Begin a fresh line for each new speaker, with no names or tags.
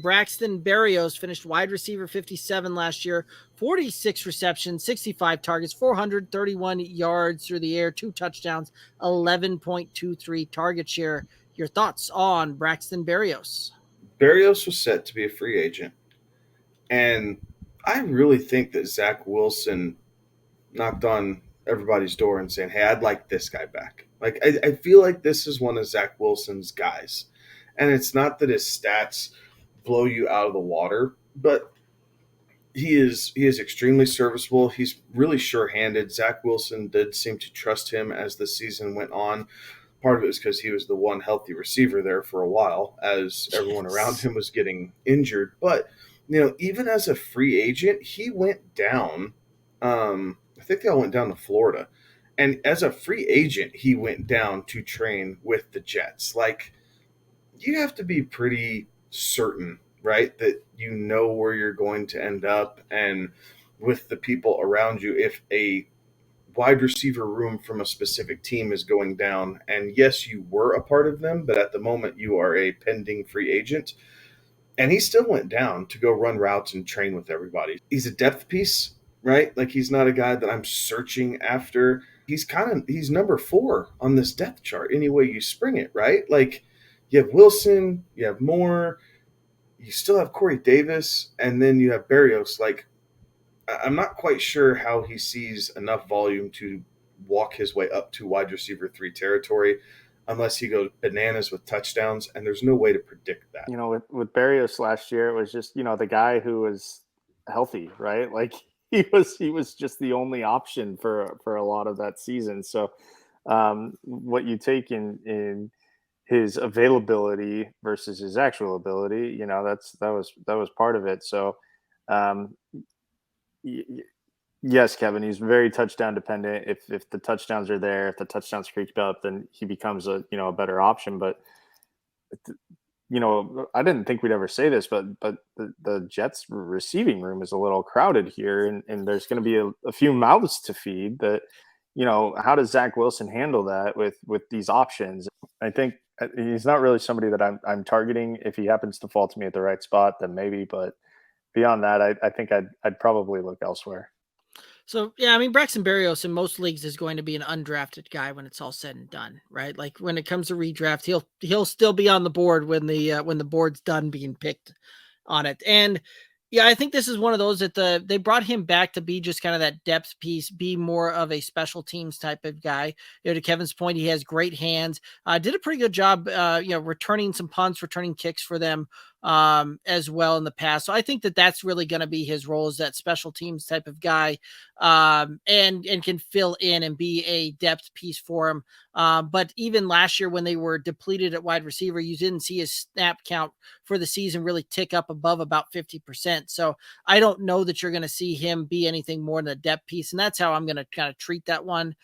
Braxton Berrios finished wide receiver 57 last year, 46 receptions, 65 targets, 431 yards through the air, 2 touchdowns, 11.23 target share. Your thoughts on Braxton Berrios?
Barrios was set to be a free agent, and I really think that Zach Wilson knocked on everybody's door and saying, "Hey, I'd like this guy back." Like I feel like this is one of Zach Wilson's guys, and it's not that his stats blow you out of the water, but he is extremely serviceable. He's really sure-handed. Zach Wilson did seem to trust him as the season went on. Part of it is because he was the one healthy receiver there for a while, as everyone around
Yes.
him was getting injured. But even as a free agent, he went down. I think they all went down to Florida, and as a free agent, he went down to train with the Jets. Like, you have to be pretty certain, right, that you know where you're going to end up and with the people around you. If a wide receiver room from a specific team is going down, and yes, you were a part of them, but at the moment you are a pending free agent, and he still went down to go run routes and train with everybody. He's a depth piece, right? Like, he's not a guy that I'm searching after. He's number 4 on this depth chart any way you spring it, right? Like, you have Wilson, you have Moore, you still have Corey Davis, and then you have Barrios. Like, I'm not quite sure how he sees enough volume to walk his way up to wide receiver 3 territory unless he goes bananas with touchdowns, and there's no way to predict that.
With Barrios last year, it was just the guy who was healthy, right? Like he was just the only option for a lot of that season. So what you take in his availability versus his actual ability, that was part of it. So um, y- yes, Kevin, he's very touchdown dependent. If the touchdowns are there, if the touchdowns creep up, then he becomes a better option. But I didn't think we'd ever say this, but the Jets receiving room is a little crowded here, and there's going to be a few mouths to feed. That how does Zach Wilson handle that with these options? I think he's not really somebody that I'm targeting. If he happens to fall to me at the right spot, then maybe. But beyond that, I think I'd probably look elsewhere.
So yeah, I mean Braxton Berrios in most leagues is going to be an undrafted guy when it's all said and done, right? Like when it comes to redraft, he'll still be on the board when the board's done being picked on it. And yeah, I think this is one of those that they brought him back to be just kind of that depth piece, be more of a special teams type of guy. To Kevin's point, he has great hands. Did a pretty good job, returning some punts, returning kicks for them as well in the past. So I think that that's really going to be his role, is that special teams type of guy, and can fill in and be a depth piece for him. But even last year when they were depleted at wide receiver, you didn't see his snap count for the season really tick up above about 50%. So I don't know that you're going to see him be anything more than a depth piece. And that's how I'm going to kind of treat that one.